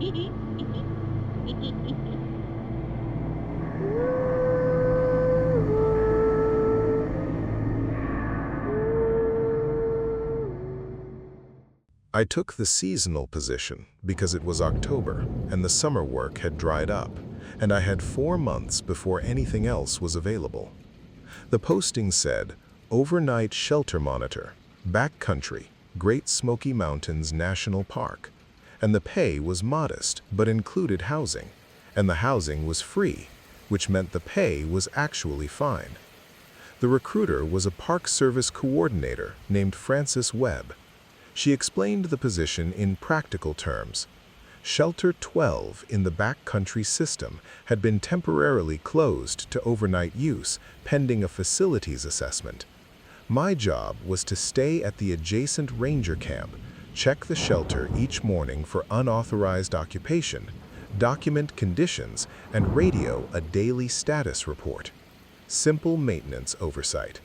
I took the seasonal position because it was October and the summer work had dried up, and I had 4 months before anything else was available. The posting said, "Overnight Shelter Monitor, Backcountry, Great Smoky Mountains National Park," and the pay was modest but included housing, and the housing was free, which meant the pay was actually fine. The recruiter was a Park Service coordinator named Frances Webb. She explained the position in practical terms. Shelter 12 in the backcountry system had been temporarily closed to overnight use pending a facilities assessment. My job was to stay at the adjacent ranger camp, check the shelter each morning for unauthorized occupation, document conditions, and radio a daily status report. Simple maintenance oversight.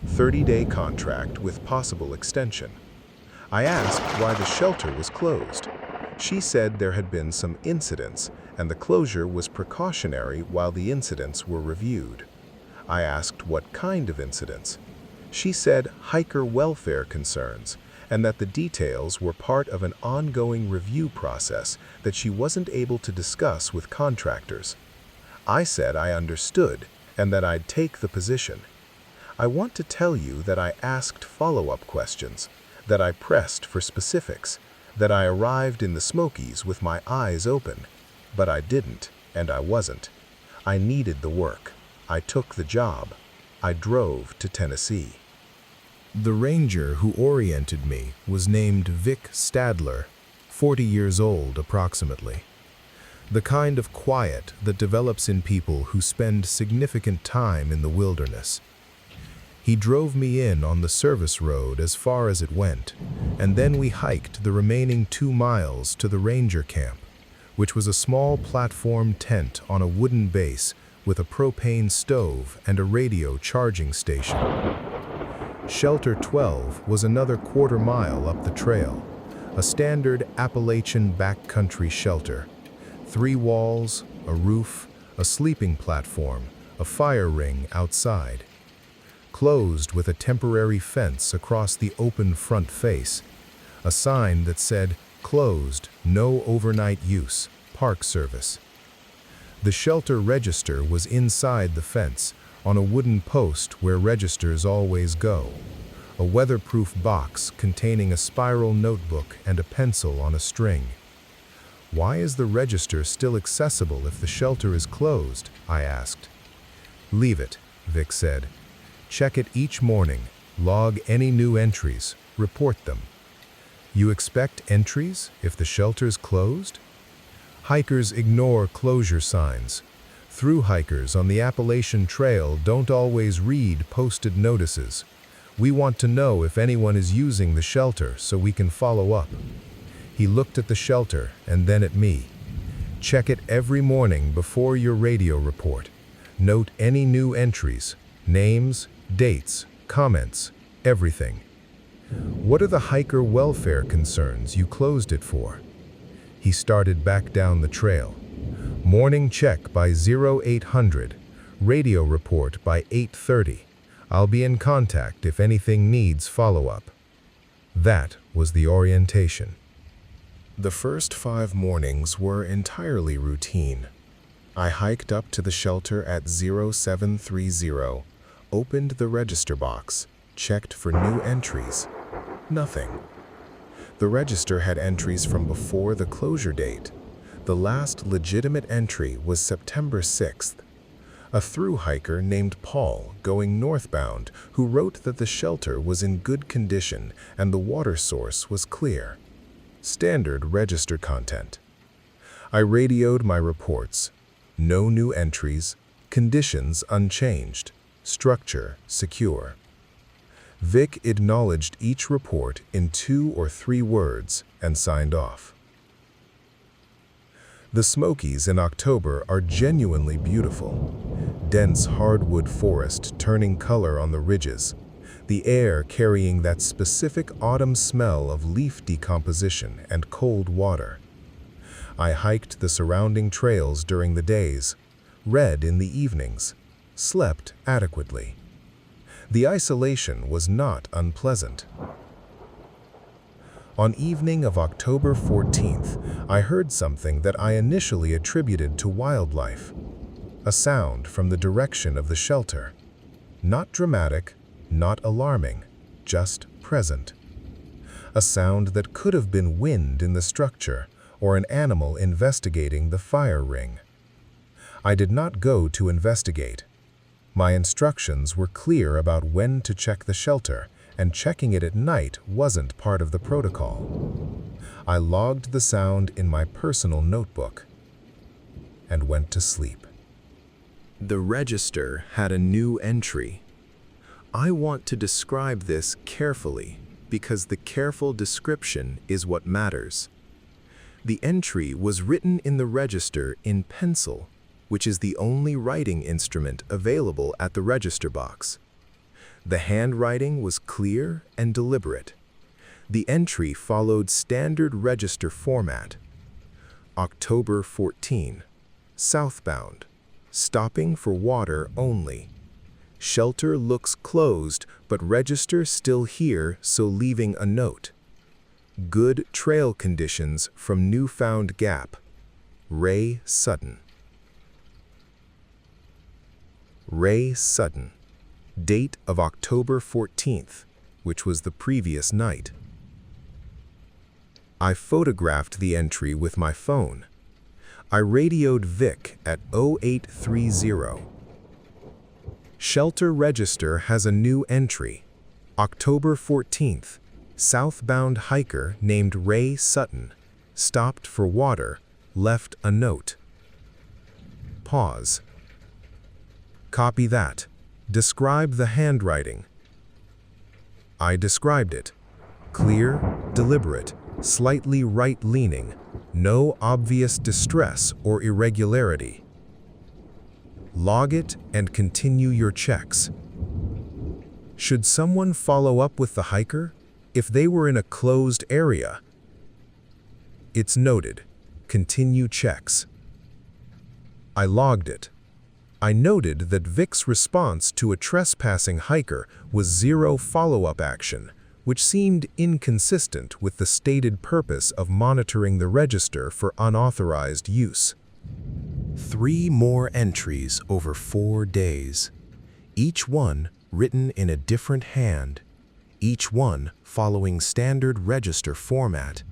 30-day contract with possible extension. I asked why the shelter was closed. She said there had been some incidents, and the closure was precautionary while the incidents were reviewed. I asked what kind of incidents. She said hiker welfare concerns, and that the details were part of an ongoing review process that she wasn't able to discuss with contractors. I said I understood, and that I'd take the position. I want to tell you that I asked follow-up questions, that I pressed for specifics, that I arrived in the Smokies with my eyes open, but I didn't, and I wasn't. I needed the work. I took the job. I drove to Tennessee. The ranger who oriented me was named Vic Stadler, 40 years old approximately. The kind of quiet that develops in people who spend significant time in the wilderness. He drove me in on the service road as far as it went, and then we hiked the remaining 2 miles to the ranger camp, which was a small platform tent on a wooden base with a propane stove and a radio charging station. Shelter 12 was another 1/4 mile up the trail, a standard Appalachian backcountry shelter. 3 walls, a roof, a sleeping platform, a fire ring outside. Closed with a temporary fence across the open front face, a sign that said, "Closed, no overnight use, Park Service." The shelter register was inside the fence, on a wooden post where registers always go, a weatherproof box containing a spiral notebook and a pencil on a string. "Why is the register still accessible if the shelter is closed?" I asked. "Leave it," Vic said. "Check it each morning, log any new entries, report them." "You expect entries if the shelter's closed?" Hikers ignore closure signs. Through hikers on the Appalachian Trail don't always read posted notices. We want to know if anyone is using the shelter so we can follow up. He looked at the shelter and then at me. "Check it every morning before your radio report. Note any new entries, names, dates, comments, everything." "What are the hiker welfare concerns you closed it for?" He started back down the trail. "Morning check by 0800, radio report by 8:30. I'll be in contact if anything needs follow-up." That was the orientation. The first 5 mornings were entirely routine. I hiked up to the shelter at 0730, opened the register box, checked for new entries. Nothing. The register had entries from before the closure date. The last legitimate entry was September 6th. A through hiker named Paul, going northbound, who wrote that the shelter was in good condition and the water source was clear. Standard register content. I radioed my reports. No new entries, conditions unchanged, structure secure. Vic acknowledged each report in 2 or 3 words and signed off. The Smokies in October are genuinely beautiful. Dense hardwood forest turning color on the ridges, the air carrying that specific autumn smell of leaf decomposition and cold water. I hiked the surrounding trails during the days, read in the evenings, slept adequately. The isolation was not unpleasant. On evening of October 14th, I heard something that I initially attributed to wildlife. A sound from the direction of the shelter. Not dramatic, not alarming, just present. A sound that could have been wind in the structure or an animal investigating the fire ring. I did not go to investigate. My instructions were clear about when to check the shelter, and checking it at night wasn't part of the protocol. I logged the sound in my personal notebook and went to sleep. The register had a new entry. I want to describe this carefully because the careful description is what matters. The entry was written in the register in pencil, which is the only writing instrument available at the register box. The handwriting was clear and deliberate. The entry followed standard register format. October 14, southbound, stopping for water only. Shelter looks closed, but register still here, so leaving a note. Good trail conditions from Newfound Gap. Ray Sutton. Ray Sutton. Date of October 14th, which was the previous night. I photographed the entry with my phone. I radioed Vic at 0830. Shelter register has a new entry. October 14th, southbound hiker named Ray Sutton stopped for water, left a note. Pause. Copy that. Describe the handwriting. I described it. Clear, deliberate, slightly right-leaning, no obvious distress or irregularity. Log it and continue your checks. Should someone follow up with the hiker if they were in a closed area? It's noted. Continue checks. I logged it. I noted that Vic's response to a trespassing hiker was zero follow-up action, which seemed inconsistent with the stated purpose of monitoring the register for unauthorized use. 3 more entries over 4 days, each one written in a different hand, each one following standard register format,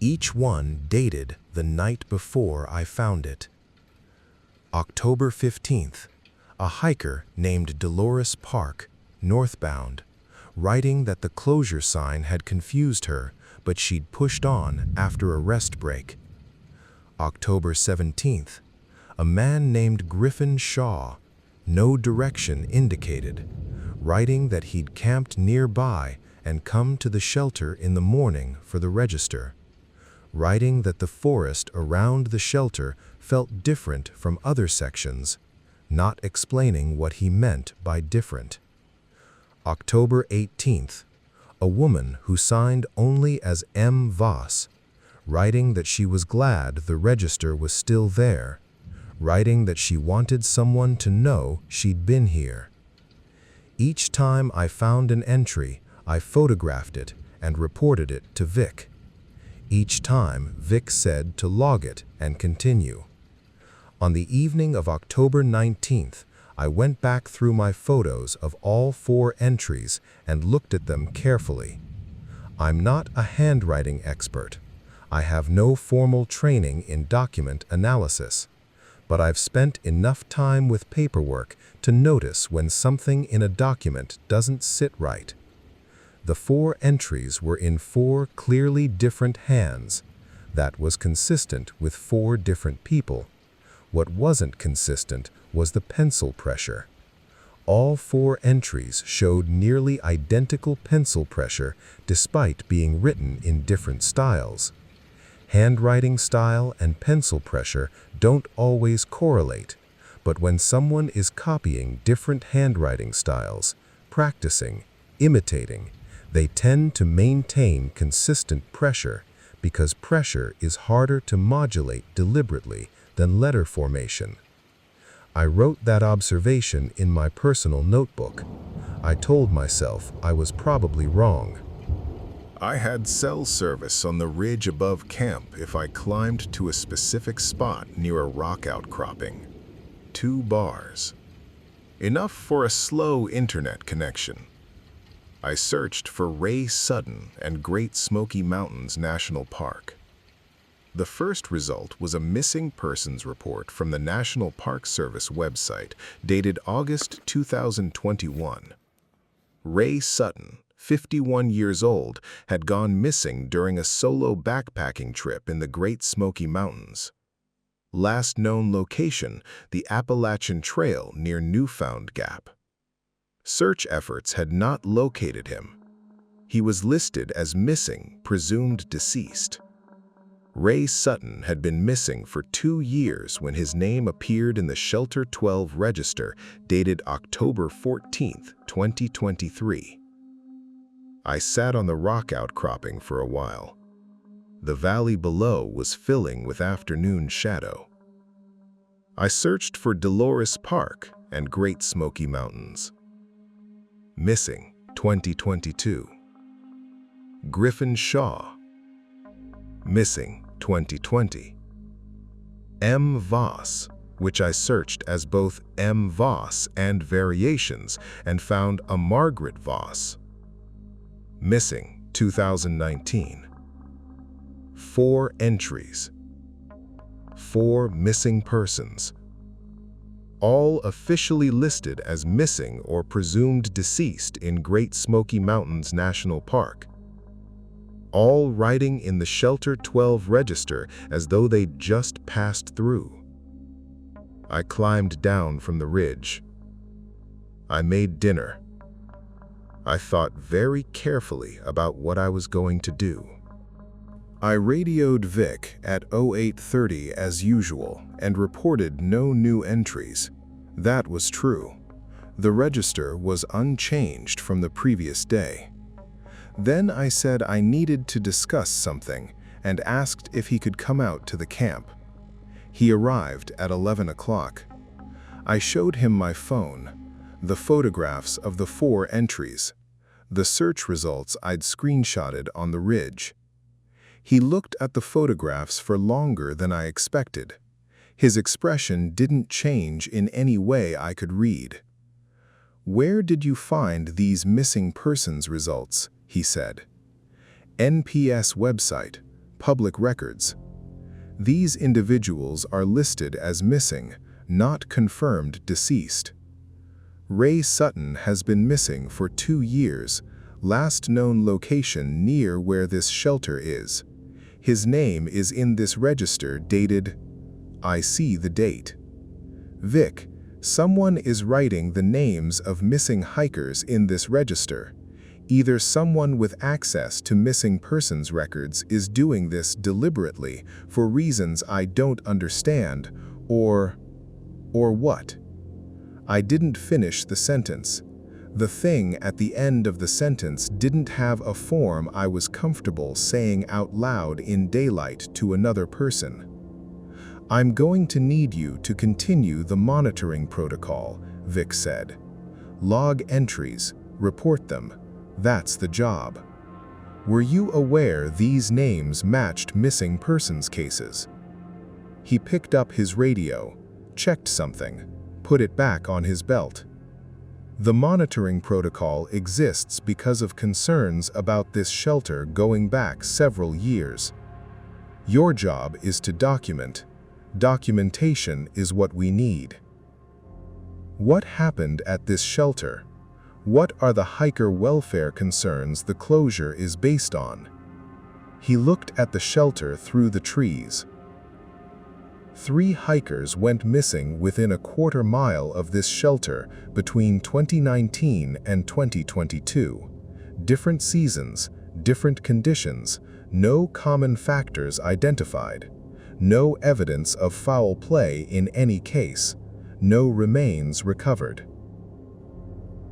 each one dated the night before I found it. October 15th, a hiker named Dolores Park, northbound, writing that the closure sign had confused her, but she'd pushed on after a rest break. October 17th, a man named Griffin Shaw, no direction indicated, writing that he'd camped nearby and come to the shelter in the morning for the register, writing that the forest around the shelter felt different from other sections, not explaining what he meant by different. October 18th, a woman who signed only as M. Voss, writing that she was glad the register was still there, writing that she wanted someone to know she'd been here. Each time I found an entry, I photographed it and reported it to Vic. Each time, Vic said to log it and continue. On the evening of October 19th, I went back through my photos of all 4 entries and looked at them carefully. I'm not a handwriting expert. I have no formal training in document analysis, but I've spent enough time with paperwork to notice when something in a document doesn't sit right. The 4 entries were in 4 clearly different hands. That was consistent with 4 different people. What wasn't consistent was the pencil pressure. All 4 entries showed nearly identical pencil pressure despite being written in different styles. Handwriting style and pencil pressure don't always correlate, but when someone is copying different handwriting styles, practicing, imitating, they tend to maintain consistent pressure because pressure is harder to modulate deliberately than letter formation. I wrote that observation in my personal notebook. I told myself I was probably wrong. I had cell service on the ridge above camp if I climbed to a specific spot near a rock outcropping. 2 bars. Enough for a slow internet connection. I searched for Ray Sutton and Great Smoky Mountains National Park. The first result was a missing persons report from the National Park Service website dated August 2021. Ray Sutton, 51 years old, had gone missing during a solo backpacking trip in the Great Smoky Mountains. Last known location, the Appalachian Trail near Newfound Gap. Search efforts had not located him. He was listed as missing, presumed deceased. Ray Sutton had been missing for 2 years when his name appeared in the Shelter 12 register dated October 14, 2023. I sat on the rock outcropping for a while. The valley below was filling with afternoon shadow. I searched for Dolores Park and Great Smoky Mountains. Missing, 2022. Griffin Shaw. Missing, 2020. M. Voss, which I searched as both M. Voss and variations and found a Margaret Voss. Missing, 2019. 4 entries. 4 missing persons. All officially listed as missing or presumed deceased in Great Smoky Mountains National Park. All writing in the Shelter 12 register as though they'd just passed through. I climbed down from the ridge. I made dinner. I thought very carefully about what I was going to do. I radioed Vic at 0830 as usual and reported no new entries. That was true. The register was unchanged from the previous day. Then I said I needed to discuss something and asked if he could come out to the camp. He arrived at 11 o'clock. I showed him my phone, the photographs of the 4 entries, the search results I'd screenshotted on the ridge. He looked at the photographs for longer than I expected. His expression didn't change in any way I could read. "Where did you find these missing persons results?" he said. "NPS website, public records. These individuals are listed as missing, not confirmed deceased. Ray Sutton has been missing for 2 years, last known location near where this shelter is. His name is in this register dated..." I see the date. "Vic, someone is writing the names of missing hikers in this register. Either someone with access to missing persons records is doing this deliberately for reasons I don't understand, or what?" I didn't finish the sentence. The thing at the end of the sentence didn't have a form I was comfortable saying out loud in daylight to another person. "I'm going to need you to continue the monitoring protocol," Vic said. "Log entries, report them. That's the job. Were you aware these names matched missing persons cases?" He picked up his radio, checked something, put it back on his belt. "The monitoring protocol exists because of concerns about this shelter going back several years. Your job is to document. Documentation is what we need." What happened at this shelter? What are the hiker welfare concerns the closure is based on? He looked at the shelter through the trees. 3 hikers went missing within a quarter mile of this shelter between 2019 and 2022. Different seasons, different conditions, no common factors identified. No evidence of foul play in any case. No remains recovered.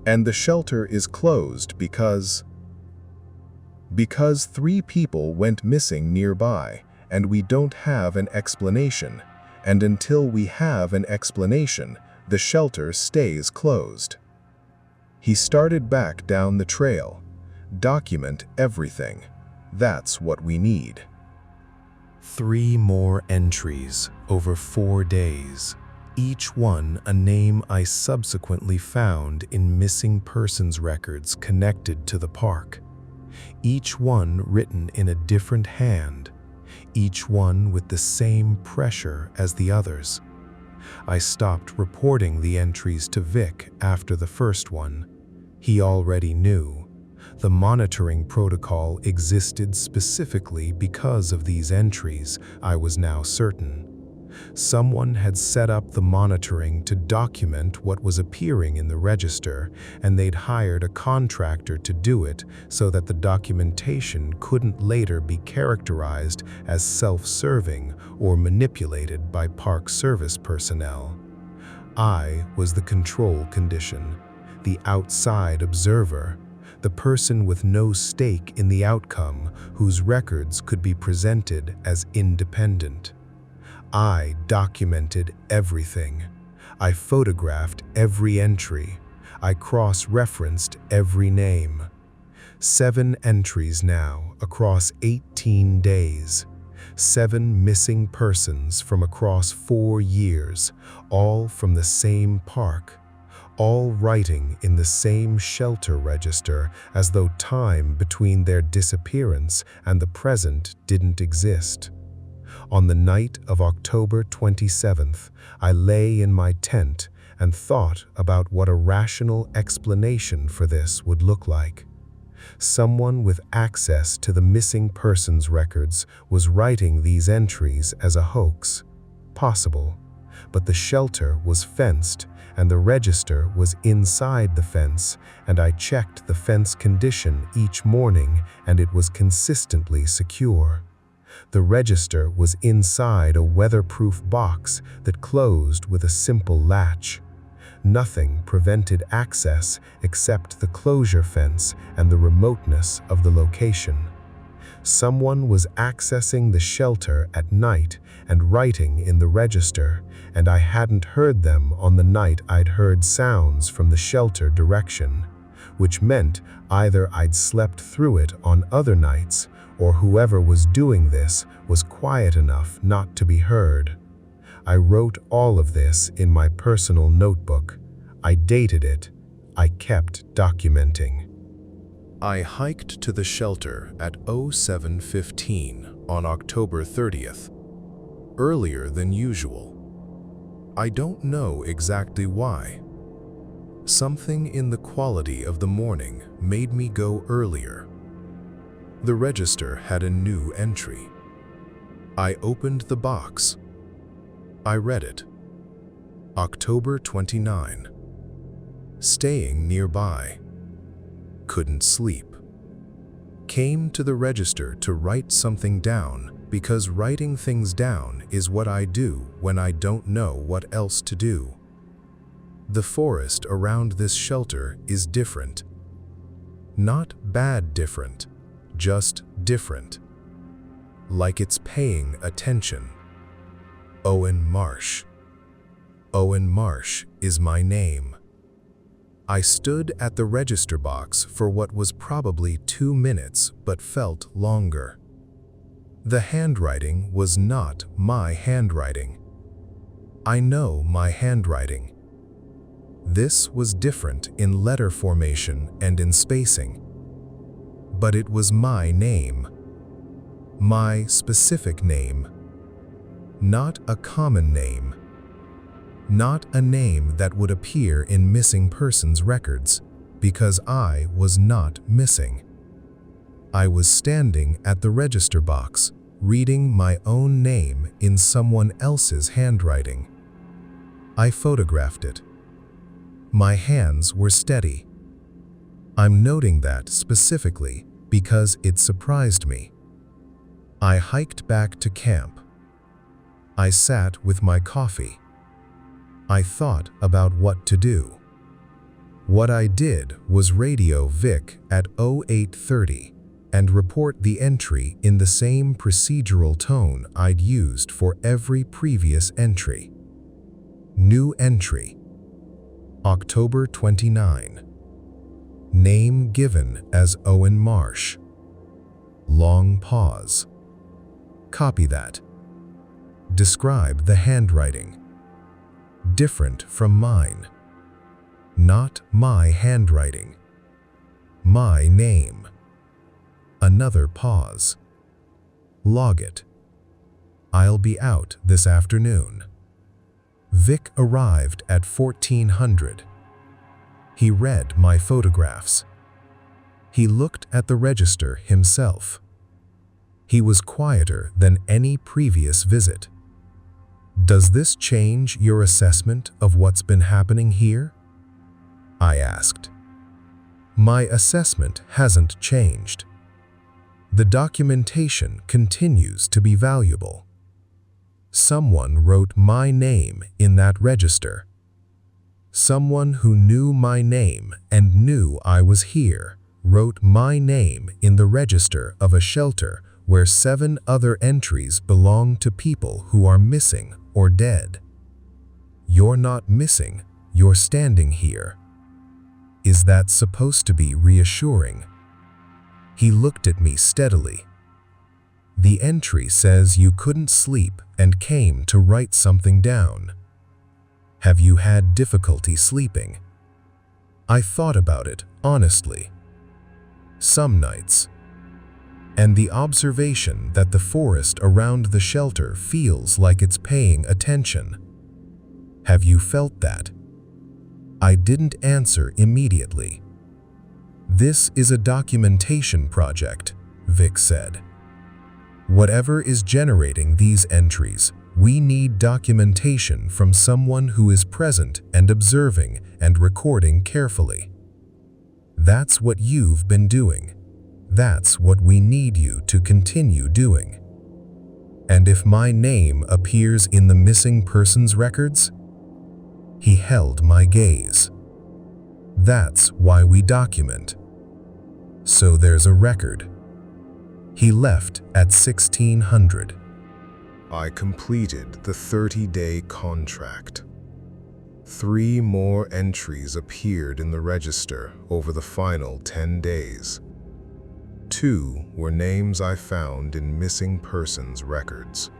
And the shelter is closed because Because 3 people went missing nearby, and we don't have an explanation. And until we have an explanation, the shelter stays closed. He started back down the trail. Document everything. That's what we need. 3 more entries over 4 days, each one a name I subsequently found in missing persons records connected to the park. Each one written in a different hand, each one with the same pressure as the others. I stopped reporting the entries to Vic after the first one. He already knew. The monitoring protocol existed specifically because of these entries, I was now certain. Someone had set up the monitoring to document what was appearing in the register, and they'd hired a contractor to do it so that the documentation couldn't later be characterized as self-serving or manipulated by Park Service personnel. I was the control condition, the outside observer, the person with no stake in the outcome, whose records could be presented as independent. I documented everything. I photographed every entry. I cross-referenced every name. 7 entries now across 18 days. 7 missing persons from across 4 years, all from the same park. All writing in the same shelter register as though time between their disappearance and the present didn't exist. On the night of October 27th, I lay in my tent and thought about what a rational explanation for this would look like. Someone with access to the missing persons records was writing these entries as a hoax. Possible, but the shelter was fenced and the register was inside the fence, and I checked the fence condition each morning and it was consistently secure. The register was inside a weatherproof box that closed with a simple latch. Nothing prevented access except the closure fence and the remoteness of the location. Someone was accessing the shelter at night and writing in the register, and I hadn't heard them on the night I'd heard sounds from the shelter direction, which meant either I'd slept through it on other nights, or whoever was doing this was quiet enough not to be heard. I wrote all of this in my personal notebook. I dated it. I kept documenting. I hiked to the shelter at 07:15 on October 30th, earlier than usual. I don't know exactly why. Something in the quality of the morning made me go earlier. The register had a new entry. I opened the box. I read it. October 29. Staying nearby. Couldn't sleep. Came to the register to write something down because writing things down is what I do when I don't know what else to do. The forest around this shelter is different. Not bad different, just different. Like it's paying attention. Owen Marsh. Owen Marsh is my name. I stood at the register box for what was probably 2 minutes but felt longer. The handwriting was not my handwriting. I know my handwriting. This was different in letter formation and in spacing. But it was my name. My specific name. Not a common name. Not a name that would appear in missing persons records, because I was not missing. I was standing at the register box, reading my own name in someone else's handwriting. I photographed it. My hands were steady. I'm noting that specifically because it surprised me. I hiked back to camp. I sat with my coffee. I thought about what to do. What I did was radio Vic at 0830, and report the entry in the same procedural tone I'd used for every previous entry. New entry. October 29. Name given as Owen Marsh. Long pause. Copy that. Describe the handwriting. Different from mine. Not my handwriting. My name. Another pause. Log it. I'll be out this afternoon. Vic arrived at 1400. He read my photographs. He looked at the register himself. He was quieter than any previous visit. Does this change your assessment of what's been happening here? I asked. My assessment hasn't changed. The documentation continues to be valuable. Someone wrote my name in that register. Someone who knew my name and knew I was here wrote my name in the register of a shelter where 7 other entries belong to people who are missing or dead. You're not missing, you're standing here. Is that supposed to be reassuring? He looked at me steadily. The entry says you couldn't sleep and came to write something down. Have you had difficulty sleeping? I thought about it, honestly. Some nights. And the observation that the forest around the shelter feels like it's paying attention. Have you felt that? I didn't answer immediately. This is a documentation project, Vic said. Whatever is generating these entries, we need documentation from someone who is present and observing and recording carefully. That's what you've been doing. That's what we need you to continue doing. And if my name appears in the missing persons records? He held my gaze. That's why we document. So there's a record. He left at 1600. I completed the 30-day contract. 3 more entries appeared in the register over the final 10 days. 2 were names I found in missing persons records.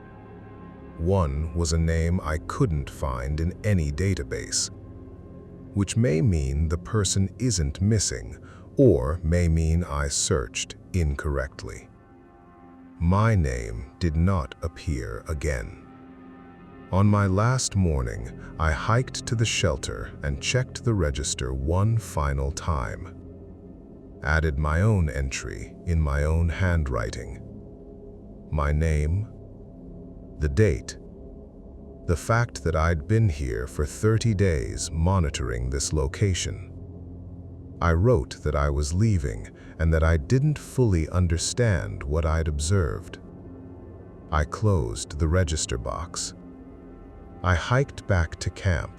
1 was a name I couldn't find in any database, which may mean the person isn't missing or may mean I searched incorrectly. My name did not appear again. On my last morning, I hiked to the shelter and checked the register one final time. Added my own entry in my own handwriting. My name, the date, the fact that I'd been here for 30 days monitoring this location. I wrote that I was leaving and that I didn't fully understand what I'd observed. I closed the register box. I hiked back to camp.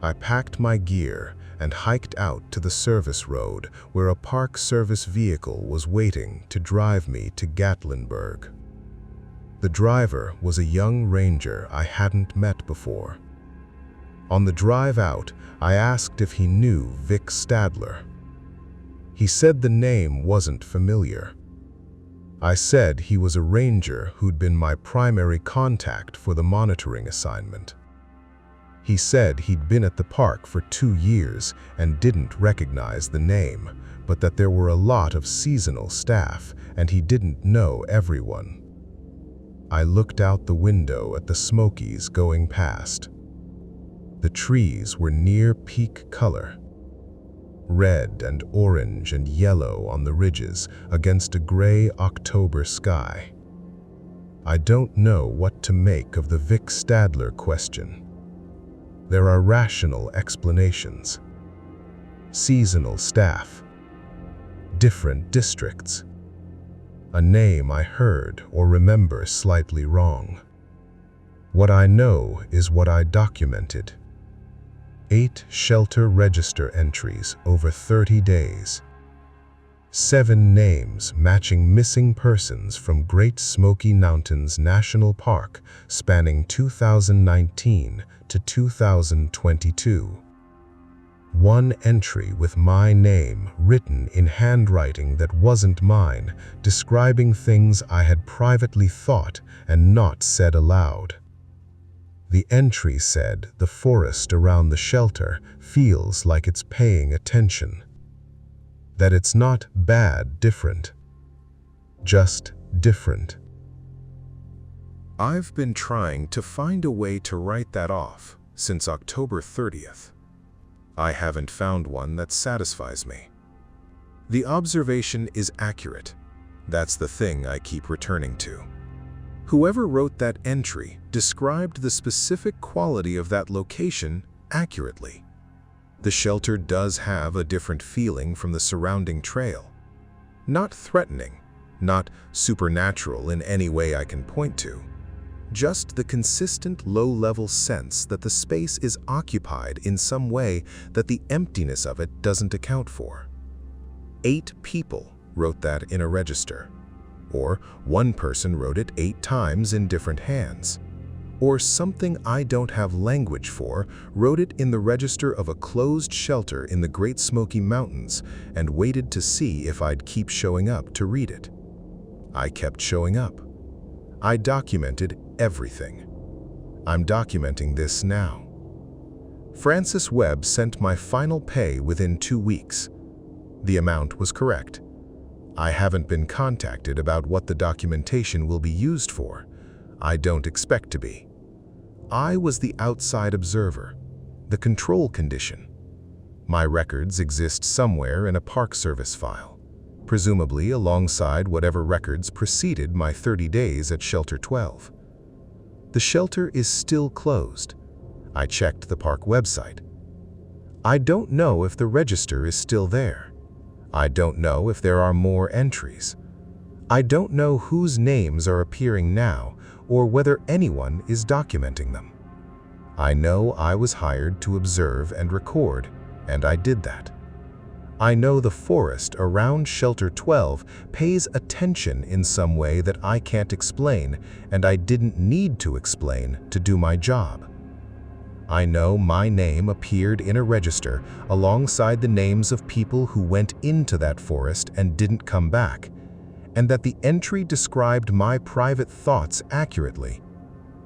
I packed my gear and hiked out to the service road where a Park Service vehicle was waiting to drive me to Gatlinburg. The driver was a young ranger I hadn't met before. On the drive out, I asked if he knew Vic Stadler. He said the name wasn't familiar. I said he was a ranger who'd been my primary contact for the monitoring assignment. He said he'd been at the park for 2 years and didn't recognize the name, but that there were a lot of seasonal staff and he didn't know everyone. I looked out the window at the Smokies going past. The trees were near peak color. Red and orange and yellow on the ridges against a gray October sky. I don't know what to make of the Vic Stadler question. There are rational explanations. Seasonal staff. Different districts. A name I heard or remember slightly wrong. What I know is what I documented. 8 shelter register entries over 30 days. 7 names matching missing persons from Great Smoky Mountains National Park spanning 2019 to 2022. 1 entry with my name written in handwriting that wasn't mine, describing things I had privately thought and not said aloud. The entry said the forest around the shelter feels like it's paying attention. That it's not bad different, just different. I've been trying to find a way to write that off since October 30th. I haven't found one that satisfies me. The observation is accurate. That's the thing I keep returning to. Whoever wrote that entry described the specific quality of that location accurately. The shelter does have a different feeling from the surrounding trail. Not threatening, not supernatural in any way I can point to. Just the consistent low-level sense that the space is occupied in some way that the emptiness of it doesn't account for. 8 people wrote that in a register. Or 1 person wrote it 8 times in different hands. Or something I don't have language for wrote it in the register of a closed shelter in the Great Smoky Mountains and waited to see if I'd keep showing up to read it. I kept showing up. I documented everything. I'm documenting this now. Francis Webb sent my final pay within 2 weeks. The amount was correct. I haven't been contacted about what the documentation will be used for. I don't expect to be. I was the outside observer, the control condition. My records exist somewhere in a Park Service file, presumably alongside whatever records preceded my 30 days at Shelter 12. The shelter is still closed. I checked the park website. I don't know if the register is still there. I don't know if there are more entries. I don't know whose names are appearing now or whether anyone is documenting them. I know I was hired to observe and record, and I did that. I know the forest around Shelter 12 pays attention in some way that I can't explain, and I didn't need to explain to do my job. I know my name appeared in a register alongside the names of people who went into that forest and didn't come back, and that the entry described my private thoughts accurately,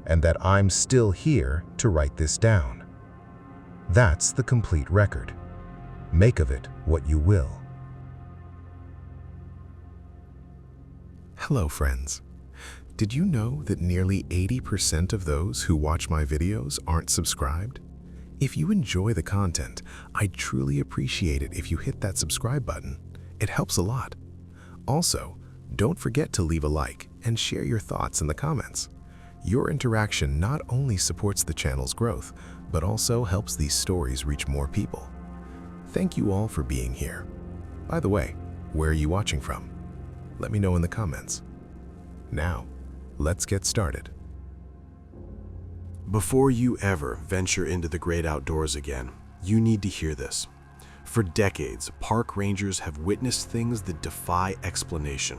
and that I'm still here to write this down. That's the complete record. Make of it what you will. Hello, friends. Did you know that nearly 80% of those who watch my videos aren't subscribed? If you enjoy the content, I'd truly appreciate it if you hit that subscribe button. It helps a lot. Also, don't forget to leave a like and share your thoughts in the comments. Your interaction not only supports the channel's growth, but also helps these stories reach more people. Thank you all for being here. By the way, where are you watching from? Let me know in the comments. Now, let's get started. Before you ever venture into the great outdoors again, you need to hear this. For decades, park rangers have witnessed things that defy explanation.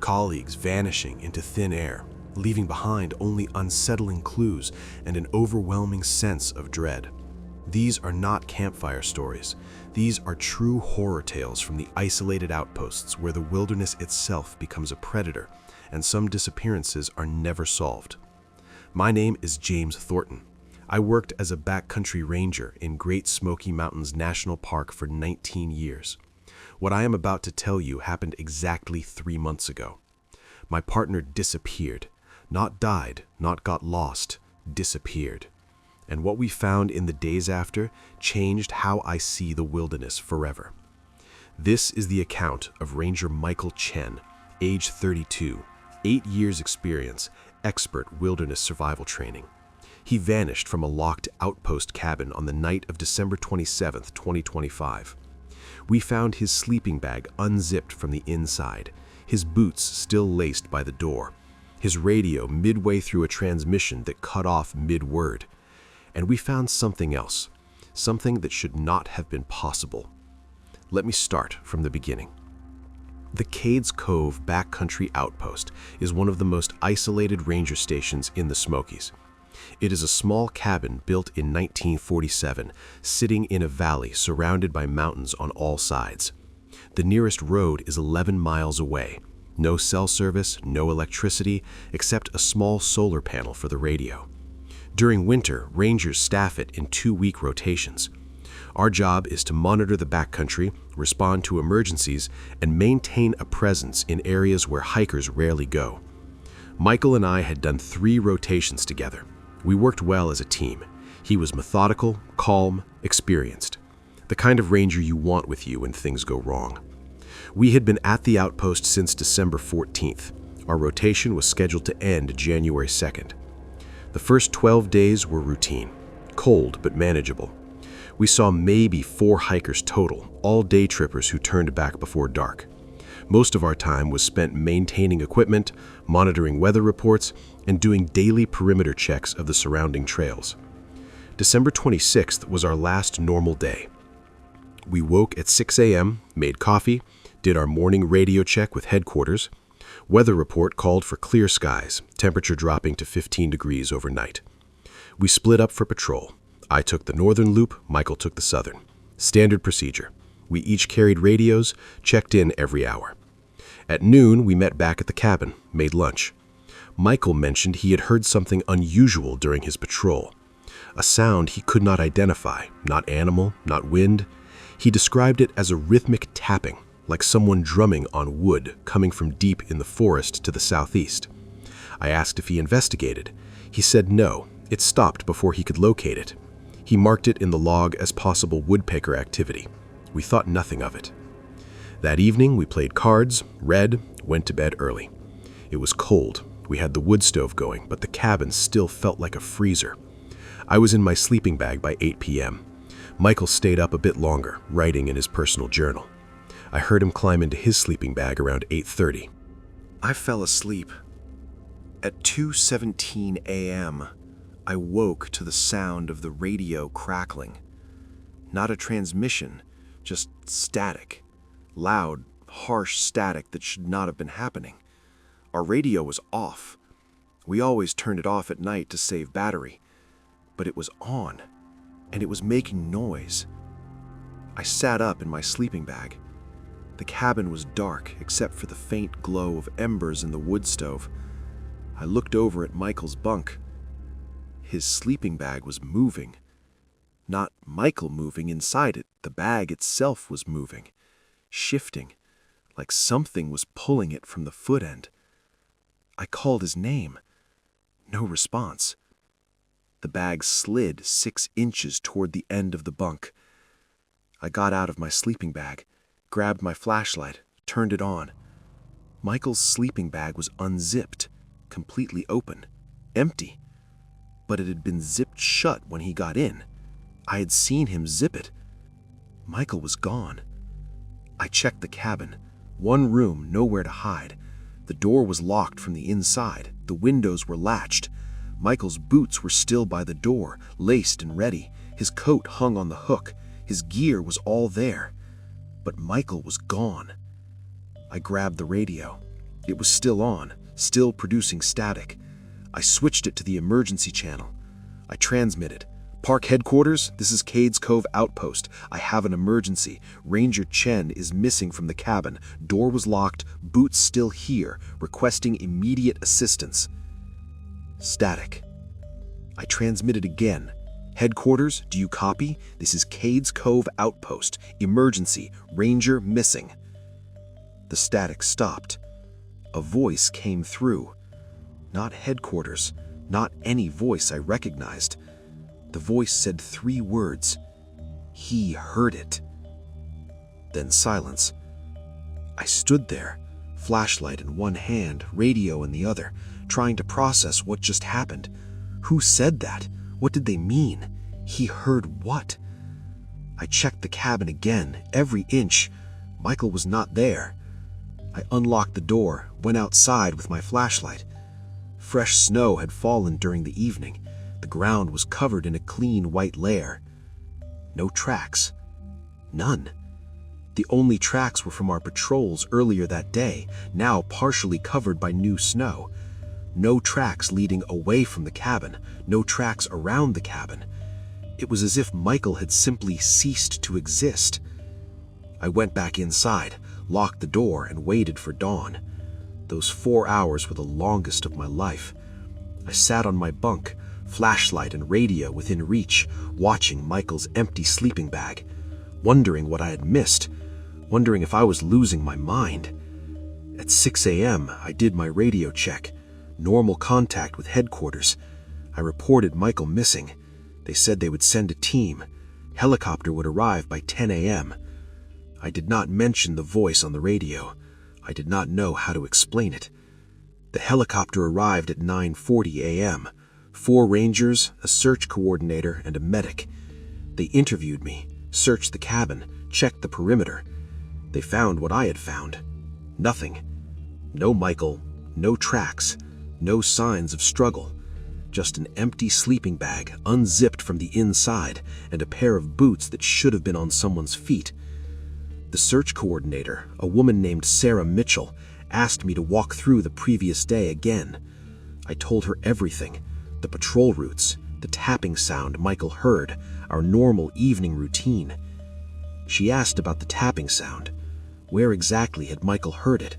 Colleagues vanishing into thin air, leaving behind only unsettling clues and an overwhelming sense of dread. These are not campfire stories. These are true horror tales from the isolated outposts where the wilderness itself becomes a predator and some disappearances are never solved. My name is James Thornton. I worked as a backcountry ranger in Great Smoky Mountains National Park for 19 years. What I am about to tell you happened exactly 3 months ago. My partner disappeared. Not died, not got lost, disappeared. And what we found in the days after changed how I see the wilderness forever. This is the account of Ranger Michael Chen, age 32, 8 years experience, expert wilderness survival training. He vanished from a locked outpost cabin on the night of December 27, 2025. We found his sleeping bag unzipped from the inside, his boots still laced by the door, his radio midway through a transmission that cut off mid-word. And we found something else, something that should not have been possible. Let me start from the beginning. The Cades Cove Backcountry Outpost is one of the most isolated ranger stations in the Smokies. It is a small cabin built in 1947, sitting in a valley surrounded by mountains on all sides. The nearest road is 11 miles away. No cell service, no electricity, except a small solar panel for the radio. During winter, rangers staff it in 2-week rotations. Our job is to monitor the backcountry, respond to emergencies, and maintain a presence in areas where hikers rarely go. Michael and I had done 3 rotations together. We worked well as a team. He was methodical, calm, experienced. The kind of ranger you want with you when things go wrong. We had been at the outpost since December 14th. Our rotation was scheduled to end January 2nd. The first 12 days were routine, cold but manageable. We saw maybe 4 hikers total, all day trippers who turned back before dark. Most of our time was spent maintaining equipment, monitoring weather reports, and doing daily perimeter checks of the surrounding trails. December 26th was our last normal day. We woke at 6 a.m., made coffee, did our morning radio check with headquarters. Weather report called for clear skies, temperature dropping to 15 degrees overnight. We split up for patrol. I took the northern loop, Michael took the southern. Standard procedure. We each carried radios, checked in every hour. At noon, we met back at the cabin, made lunch. Michael mentioned he had heard something unusual during his patrol. A sound he could not identify, not animal, not wind. He described it as a rhythmic tapping, like someone drumming on wood coming from deep in the forest to the southeast. I asked if he investigated. He said no, it stopped before he could locate it. He marked it in the log as possible woodpecker activity. We thought nothing of it. That evening, we played cards, read, went to bed early. It was cold. We had the wood stove going, but the cabin still felt like a freezer. I was in my sleeping bag by 8 p.m. Michael stayed up a bit longer, writing in his personal journal. I heard him climb into his sleeping bag around 8:30. I fell asleep. At 2:17 a.m., I woke to the sound of the radio crackling. Not a transmission, just static. Loud, harsh static that should not have been happening. Our radio was off. We always turned it off at night to save battery. But it was on, and it was making noise. I sat up in my sleeping bag. The cabin was dark except for the faint glow of embers in the wood stove. I looked over at Michael's bunk. His sleeping bag was moving. Not Michael moving inside it, the bag itself was moving, shifting, like something was pulling it from the foot end. I called his name. No response. The bag slid 6 inches toward the end of the bunk. I got out of my sleeping bag, grabbed my flashlight, turned it on. Michael's sleeping bag was unzipped, completely open, empty. But it had been zipped shut when he got in. I had seen him zip it. Michael was gone. I checked the cabin. One room, nowhere to hide. The door was locked from the inside. The windows were latched. Michael's boots were still by the door, laced and ready. His coat hung on the hook. His gear was all there. But Michael was gone. I grabbed the radio. It was still on, still producing static. I switched it to the emergency channel. I transmitted. Park headquarters, this is Cades Cove Outpost. I have an emergency. Ranger Chen is missing from the cabin. Door was locked, boots still here, requesting immediate assistance. Static. I transmitted again. Headquarters, do you copy? This is Cades Cove Outpost. Emergency. Ranger missing. The static stopped. A voice came through. Not headquarters. Not any voice I recognized. The voice said 3 words. He heard it. Then silence. I stood there, flashlight in one hand, radio in the other, trying to process what just happened. Who said that? What did they mean? He heard what? I checked the cabin again, every inch. Michael was not there. I unlocked the door, went outside with my flashlight. Fresh snow had fallen during the evening. The ground was covered in a clean white layer. No tracks. None. The only tracks were from our patrols earlier that day, now partially covered by new snow. No tracks leading away from the cabin, no tracks around the cabin. It was as if Michael had simply ceased to exist. I went back inside, locked the door, and waited for dawn. Those 4 hours were the longest of my life. I sat on my bunk, flashlight and radio within reach, watching Michael's empty sleeping bag, wondering what I had missed, wondering if I was losing my mind. At 6 a.m., I did my radio check, normal contact with headquarters. I reported Michael missing. They said they would send a team. Helicopter would arrive by 10 a.m. I did not mention the voice on the radio. I did not know how to explain it. The helicopter arrived at 9:40 a.m. 4 rangers, a search coordinator, and a medic. They interviewed me, searched the cabin, checked the perimeter. They found what I had found. Nothing. No Michael, no tracks, no signs of struggle. Just an empty sleeping bag, unzipped from the inside, and a pair of boots that should have been on someone's feet. The search coordinator, a woman named Sarah Mitchell, asked me to walk through the previous day again. I told her everything, the patrol routes, the tapping sound Michael heard, our normal evening routine. She asked about the tapping sound. Where exactly had Michael heard it?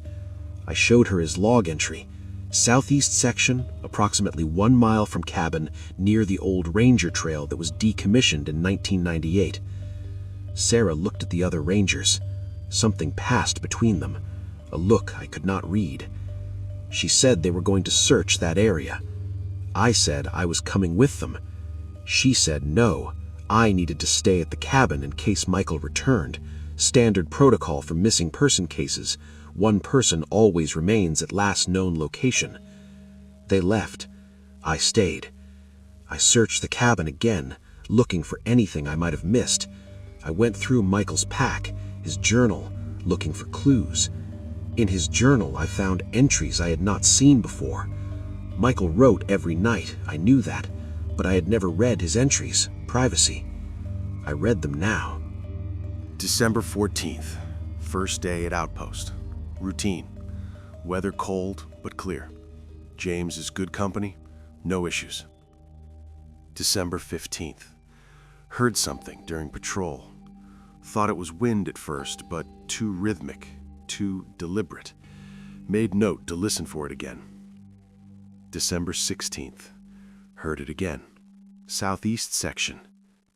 I showed her his log entry. Southeast section, approximately 1 mile from cabin, near the old ranger trail that was decommissioned in 1998. Sarah looked at the other rangers. Something passed between them, a look I could not read. She said they were going to search that area. I said I was coming with them. She said no, I needed to stay at the cabin in case Michael returned. Standard protocol for missing person cases. 1 person always remains at last known location. They left. I stayed. I searched the cabin again, looking for anything I might have missed. I went through Michael's pack, his journal, looking for clues. In his journal, I found entries I had not seen before. Michael wrote every night, I knew that, but I had never read his entries, privacy. I read them now. December 14th, first day at Outpost. Routine. Weather cold but clear. James is good company, no issues. December 15th. Heard something during patrol. Thought it was wind at first, but too rhythmic, too deliberate. Made note to listen for it again. December 16th. Heard it again. Southeast section.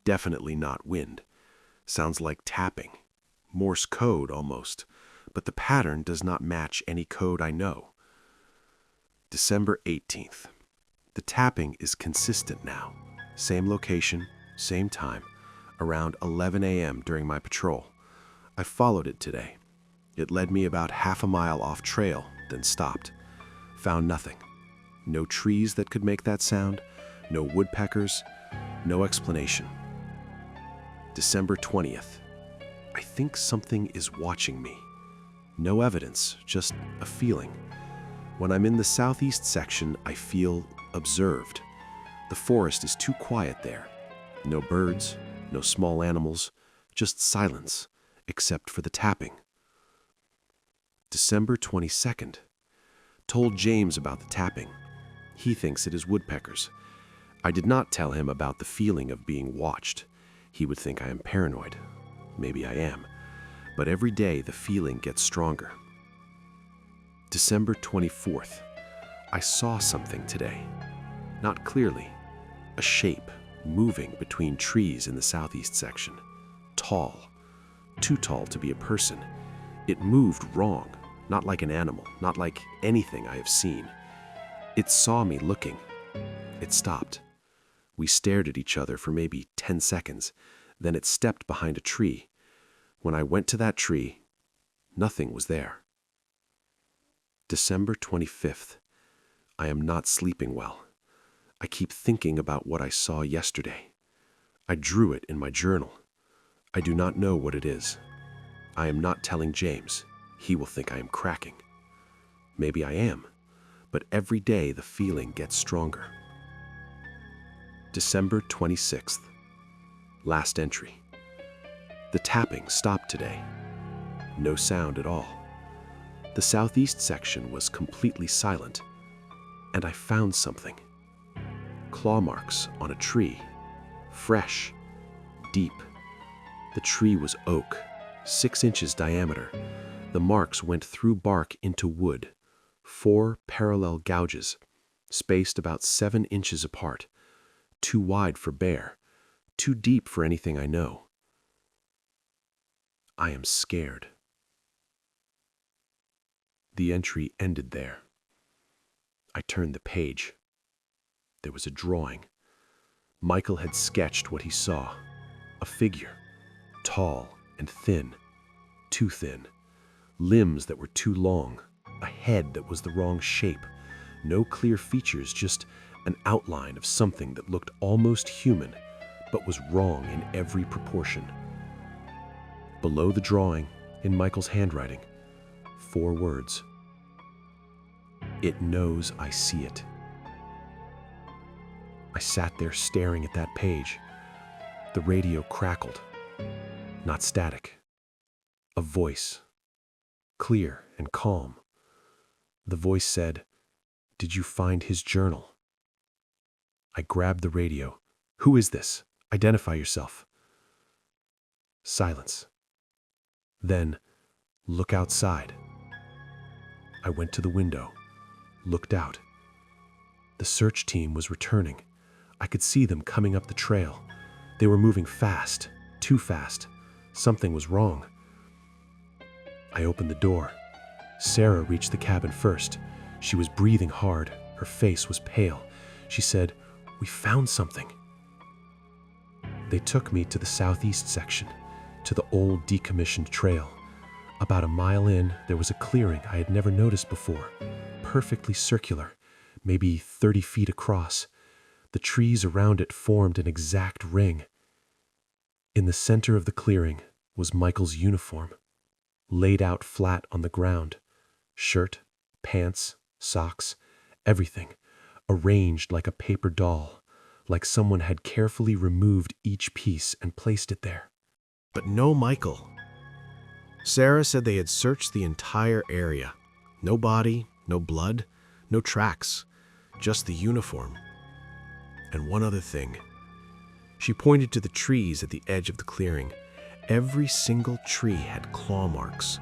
Definitely not wind. Sounds like tapping. Morse code almost, but the pattern does not match any code I know. December 18th. The tapping is consistent now. Same location, same time, around 11 a.m. during my patrol. I followed it today. It led me about half a mile off trail, then stopped. Found nothing. No trees that could make that sound, no woodpeckers, no explanation. December 20th. I think something is watching me. No evidence, just a feeling. When I'm in the southeast section, I feel observed. The forest is too quiet there. No birds, no small animals, just silence, except for the tapping. December 22nd. Told James about the tapping. He thinks it is woodpeckers. I did not tell him about the feeling of being watched. He would think I am paranoid. Maybe I am. But every day the feeling gets stronger. December 24th. I saw something today. Not clearly. A shape moving between trees in the southeast section. Tall. Too tall to be a person. It moved wrong. Not like an animal. Not like anything I have seen. It saw me looking. It stopped. We stared at each other for maybe 10 seconds. Then it stepped behind a tree. When I went to that tree, nothing was there. December 25th. I am not sleeping well. I keep thinking about what I saw yesterday. I drew it in my journal. I do not know what it is. I am not telling James. He will think I am cracking. Maybe I am, but every day the feeling gets stronger. December 26th. Last entry. The tapping stopped today. No sound at all. The southeast section was completely silent, and I found something. Claw marks on a tree, fresh, deep. The tree was oak, 6 inches diameter. The marks went through bark into wood, 4 parallel gouges, spaced about 7 inches apart, too wide for bear, too deep for anything I know. I am scared. The entry ended there. I turned the page. There was a drawing. Michael had sketched what he saw. A figure, tall and thin, too thin. Limbs that were too long. A head that was the wrong shape. No clear features, just an outline of something that looked almost human, but was wrong in every proportion. Below the drawing, in Michael's handwriting, 4 words. It knows I see it. I sat there staring at that page. The radio crackled. Not static. A voice. Clear and calm. The voice said, "Did you find his journal?" I grabbed the radio. "Who is this? Identify yourself." Silence. Then, "Look outside." I went to the window, looked out. The search team was returning. I could see them coming up the trail. They were moving fast, too fast. Something was wrong. I opened the door. Sarah reached the cabin first. She was breathing hard. Her face was pale. She said, "We found something." They took me to the southeast section, to the old decommissioned trail. About a mile in, there was a clearing I had never noticed before, perfectly circular, maybe 30 feet across. The trees around it formed an exact ring. In the center of the clearing was Michael's uniform, laid out flat on the ground. Shirt, pants, socks, everything, arranged like a paper doll, like someone had carefully removed each piece and placed it there. But no Michael. Sarah said they had searched the entire area. No body, no blood, no tracks, just the uniform. And one other thing. She pointed to the trees at the edge of the clearing. Every single tree had claw marks,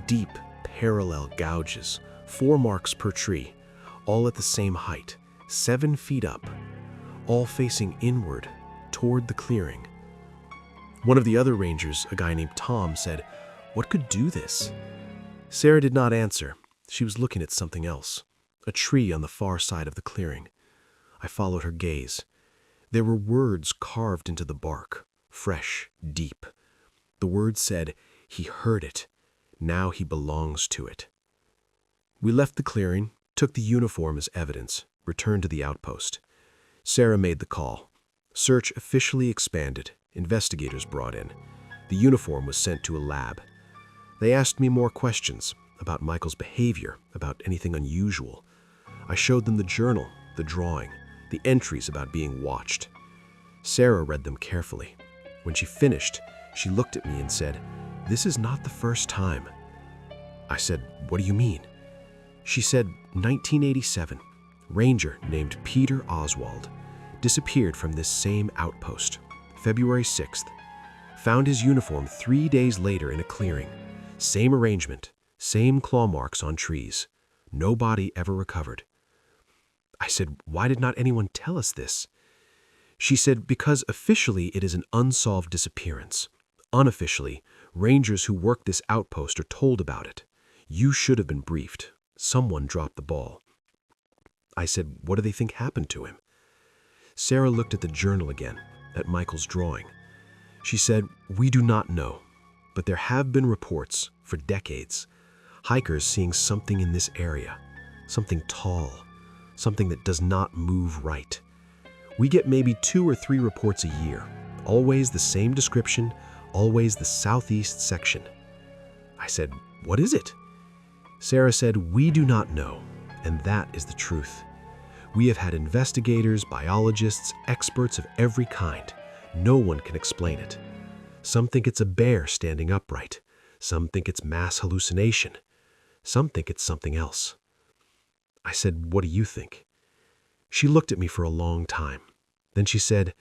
deep, parallel gouges, 4 marks per tree, all at the same height, 7 feet up, all facing inward toward the clearing. One of the other rangers, a guy named Tom, said, "What could do this?" Sarah did not answer. She was looking at something else, a tree on the far side of the clearing. I followed her gaze. There were words carved into the bark, fresh, deep. The words said, "He heard it. Now he belongs to it." We left the clearing, took the uniform as evidence, returned to the outpost. Sarah made the call. Search officially expanded. Investigators brought in. The uniform was sent to a lab. They asked me more questions about Michael's behavior, about anything unusual. I showed them the journal, the drawing, the entries about being watched. Sarah read them carefully. When she finished, she looked at me and said, "This is not the first time." I said, "What do you mean?" She said, 1987, ranger named Peter Oswald disappeared from this same outpost. February 6th. Found his uniform 3 days later in a clearing. Same arrangement, same claw marks on trees. No body ever recovered. I said, "Why did not anyone tell us this?" She said, "Because officially it is an unsolved disappearance. Unofficially, rangers who work this outpost are told about it. You should have been briefed. Someone dropped the ball." I said, "What do they think happened to him?" Sarah looked at the journal again, at Michael's drawing. She said, "We do not know, but there have been reports for decades. Hikers seeing something in this area, something tall, something that does not move right. We get maybe 2 or 3 reports a year, always the same description, always the southeast section." I said, "What is it?" Sarah said, "We do not know, and that is the truth. We have had investigators, biologists, experts of every kind. No one can explain it. Some think it's a bear standing upright. Some think it's mass hallucination. Some think it's something else. I said, "What do you think?" She looked at me for a long time. Then she said,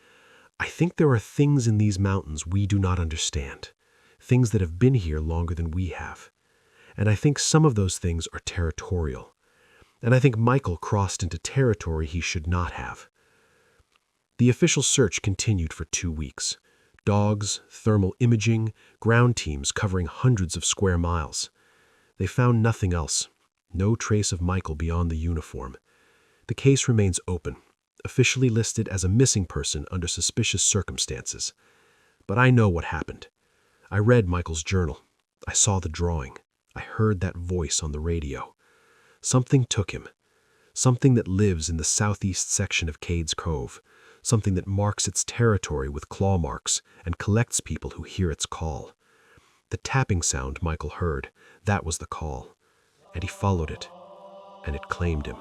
"I think there are things in these mountains we do not understand, things that have been here longer than we have. And I think some of those things are territorial. And I think Michael crossed into territory he should not have." The official search continued for 2 weeks. Dogs, thermal imaging, ground teams covering hundreds of square miles. They found nothing else, no trace of Michael beyond the uniform. The case remains open, officially listed as a missing person under suspicious circumstances. But I know what happened. I read Michael's journal. I saw the drawing. I heard that voice on the radio. Something took him. Something that lives in the southeast section of Cades Cove. Something that marks its territory with claw marks and collects people who hear its call. The tapping sound Michael heard, that was the call. And he followed it, and it claimed him.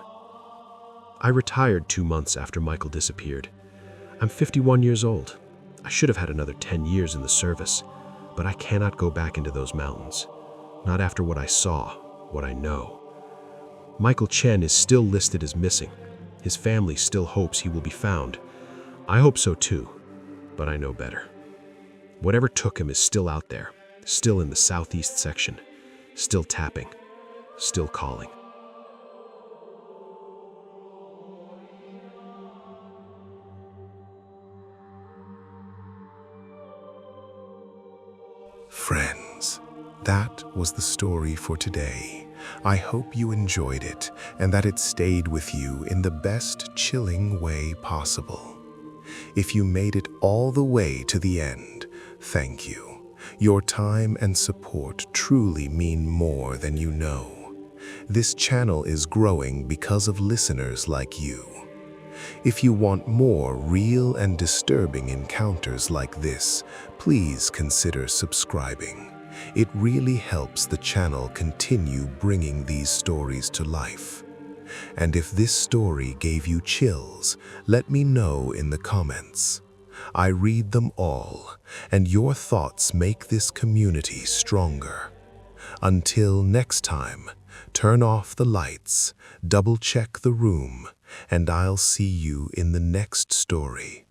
I retired 2 months after Michael disappeared. I'm 51 years old. I should have had another 10 years in the service, but I cannot go back into those mountains. Not after what I saw, what I know. Michael Chen is still listed as missing. His family still hopes he will be found. I hope so too, but I know better. Whatever took him is still out there, still in the southeast section, still tapping, still calling. Friends, that was the story for today. I hope you enjoyed it and that it stayed with you in the best chilling way possible. If you made it all the way to the end, thank you. Your time and support truly mean more than you know. This channel is growing because of listeners like you. If you want more real and disturbing encounters like this, please consider subscribing. It really helps the channel continue bringing these stories to life. And if this story gave you chills, let me know in the comments. I read them all, and your thoughts make this community stronger. Until next time, turn off the lights, double-check the room, and I'll see you in the next story.